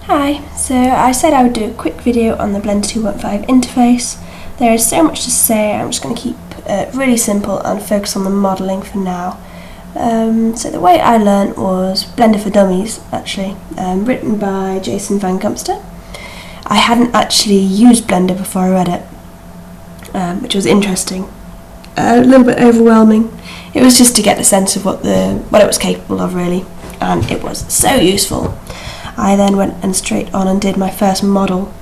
Hi, so I said I would do a quick video on the Blender 2.5 interface. There is so much to say, I'm just going to keep it really simple and focus on the modelling for now. So the way I learnt was Blender for Dummies, actually, written by Jason Van Gumster. I hadn't actually used Blender before I read it, which was interesting. A little bit overwhelming. It was just to get the sense of what it was capable of, really, and it was so useful. I then went and straight on and did my first model,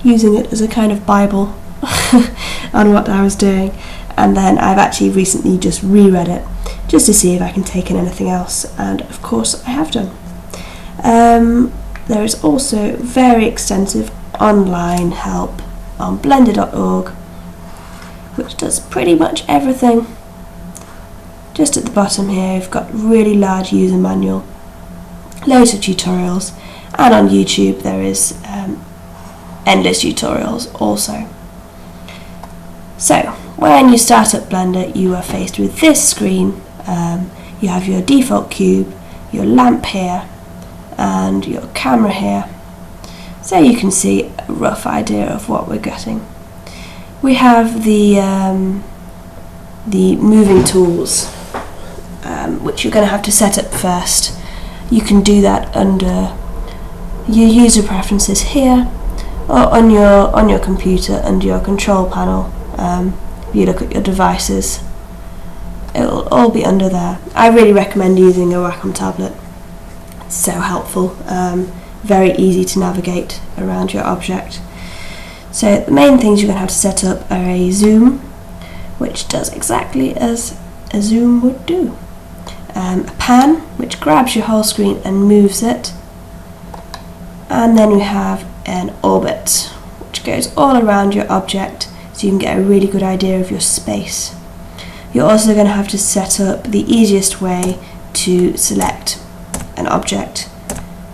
using it as a kind of Bible on what I was doing, and then I've actually recently just reread it just to see if I can take in anything else, and of course I have done. There is also very extensive online help on blender.org, which does pretty much everything. Just at the bottom here you've got really large user manual, loads of tutorials, and on YouTube there is endless tutorials also. So when you start up Blender you are faced with this screen. You have your default cube, your lamp here, and your camera here, so you can see a rough idea of what we're getting. We have the moving tools, which you're going to have to set up first. You can do that under your user preferences here, or on your computer under your control panel. If you look at your devices, it will all be under there. I really recommend using a Wacom tablet. It's so helpful, very easy to navigate around your object. So the main things you're going to have to set up are a zoom, which does exactly as a zoom would do. A pan, which grabs your whole screen and moves it, and then we have an orbit, which goes all around your object so you can get a really good idea of your space. You're also going to have to set up the easiest way to select an object.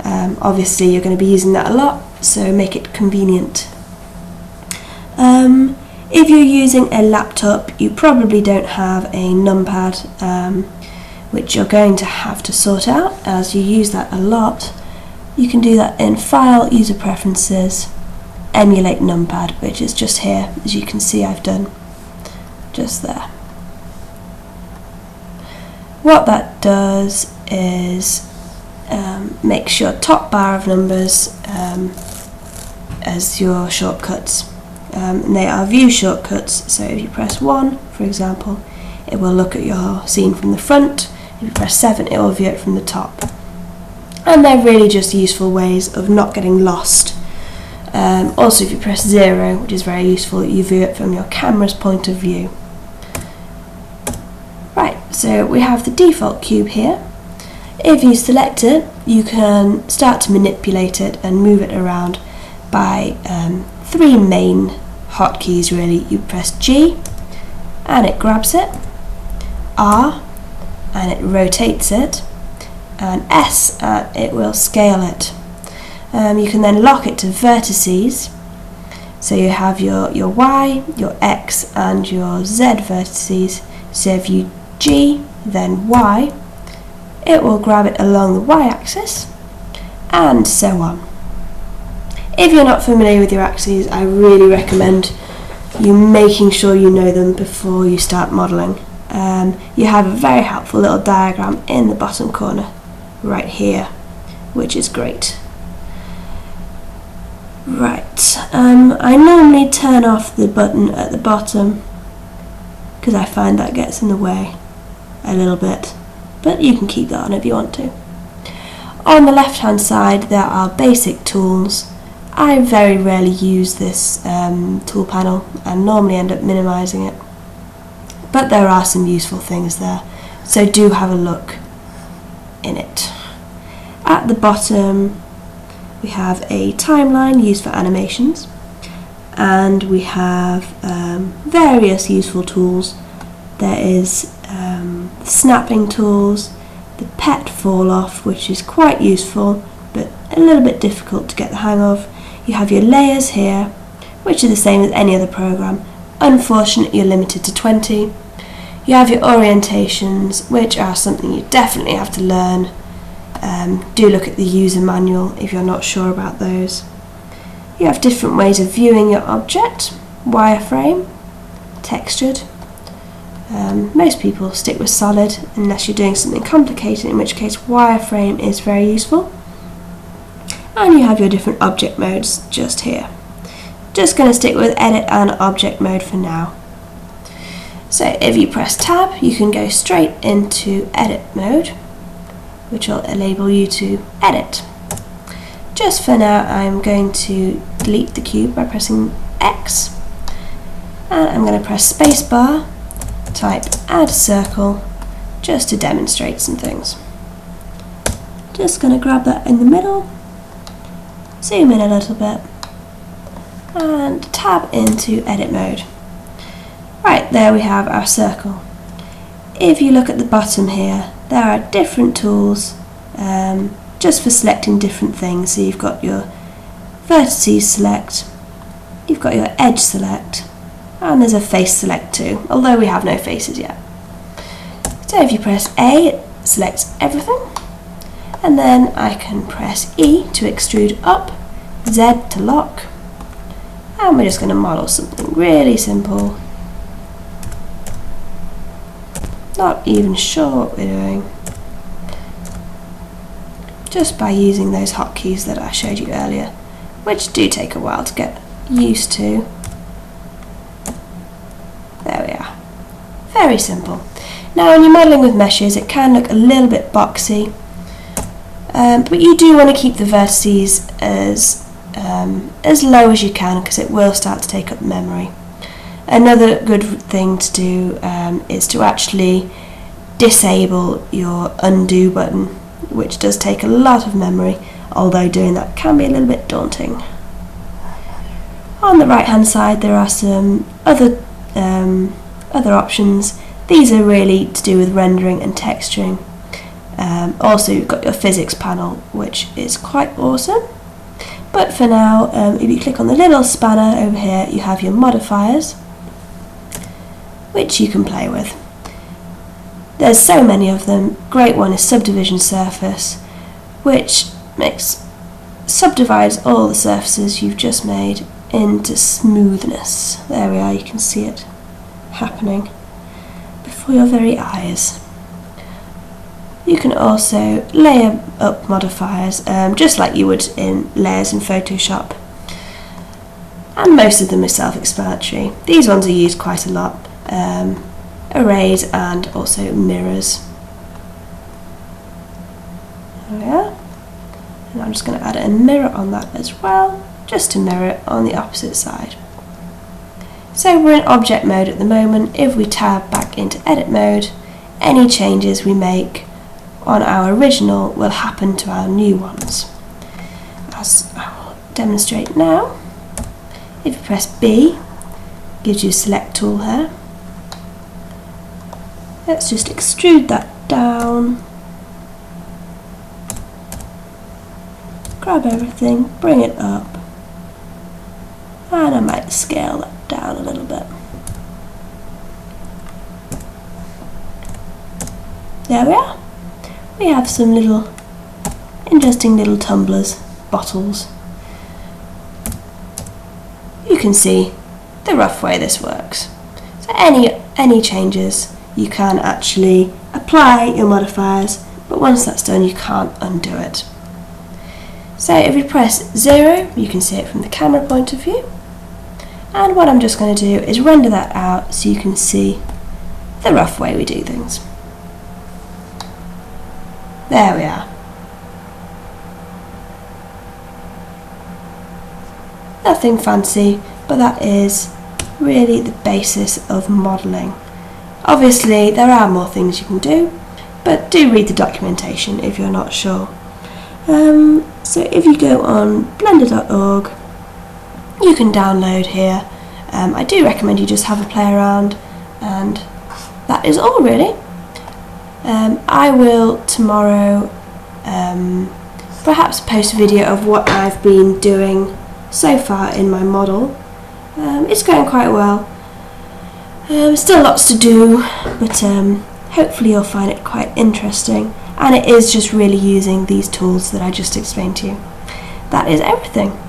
Obviously you're going to be using that a lot, so make it convenient. If you're using a laptop you probably don't have a numpad, which you're going to have to sort out as you use that a lot. You can do that in File, User Preferences, Emulate Numpad, which is just here, as you can see I've done just there. What that does is makes your top bar of numbers as your shortcuts. And they are view shortcuts, so if you press 1, for example, it will look at your scene from the front. If you press 7, it will view it from the top. And they're really just useful ways of not getting lost. Also, if you press 0, which is very useful, you view it from your camera's point of view. Right, so we have the default cube here. If you select it, you can start to manipulate it and move it around by 3 main hotkeys really. You press G and it grabs it, R and it rotates it, and S and it will scale it. You can then lock it to vertices, so you have your Y, your X and your Z vertices. So if you G then Y, it will grab it along the Y axis, and so on. If you're not familiar with your axes, I really recommend you making sure you know them before you start modelling. You have a very helpful little diagram in the bottom corner right here, which is great. Right, I normally turn off the button at the bottom because I find that gets in the way a little bit, but you can keep that on if you want to. On the left hand side there are basic tools. I very rarely use this tool panel and normally end up minimising it, but there are some useful things there, so do have a look in it. At the bottom we have a timeline used for animations, and we have various useful tools. There is snapping tools, the pet fall off, which is quite useful but a little bit difficult to get the hang of. You have your layers here, which are the same as any other program. Unfortunately you're limited to 20. You have your orientations, which are something you definitely have to learn. Do look at the user manual if you're not sure about those. You have different ways of viewing your object: wireframe, textured. Most people stick with solid unless you're doing something complicated, in which case wireframe is very useful. And you have your different object modes just here. Just going to stick with edit and object mode for now. So if you press tab, you can go straight into edit mode, which will enable you to edit. Just for now, I'm going to delete the cube by pressing X, and I'm going to press spacebar, type add circle, just to demonstrate some things. Just going to grab that in the middle, zoom in a little bit, and tab into edit mode. Right, there we have our circle. If you look at the bottom here, there are different tools just for selecting different things. So you've got your vertices select, you've got your edge select, and there's a face select too, although we have no faces yet. So if you press A, it selects everything, and then I can press E to extrude up, Z to lock, and we're just going to model something really simple. Not even sure what we're doing. Just by using those hotkeys that I showed you earlier, which do take a while to get used to. There we are. Very simple. Now when you're modelling with meshes, it can look a little bit boxy, but you do want to keep the vertices as low as you can, because it will start to take up memory. Another good thing to do is to actually disable your undo button, which does take a lot of memory, although doing that can be a little bit daunting. On the right hand side there are some other options. These are really to do with rendering and texturing. Also you've got your physics panel, which is quite awesome. But for now, if you click on the little spanner over here, you have your modifiers, which you can play with. There's so many of them. Great one is subdivision surface, which subdivides all the surfaces you've just made into smoothness. There we are, you can see it happening before your very eyes. You can also layer up modifiers, just like you would in layers in Photoshop. And most of them are self-explanatory. These ones are used quite a lot. Arrays and also mirrors. There we are. And I'm just going to add a mirror on that as well, just to mirror it on the opposite side. So we're in object mode at the moment. If we tab back into edit mode, any changes we make on our original will happen to our new ones. As I will demonstrate now, if you press B, gives you a select tool here. Let's just extrude that down, grab everything, bring it up, and I might scale that down a little bit. There we are. We have some little interesting little tumblers, bottles. You can see the rough way this works. So any changes, you can actually apply your modifiers, but once that's done you can't undo it. So if you press 0, you can see it from the camera point of view, and what I'm just going to do is render that out so you can see the rough way we do things. There we are. Nothing fancy, but that is really the basis of modelling. Obviously there are more things you can do, but do read the documentation if you're not sure. So if you go on blender.org, you can download here. I do recommend you just have a play around, and that is all really. I will tomorrow perhaps post a video of what I've been doing so far in my model. It's going quite well. Still lots to do, but hopefully you'll find it quite interesting. and it is just really using these tools that I just explained to you. That is everything.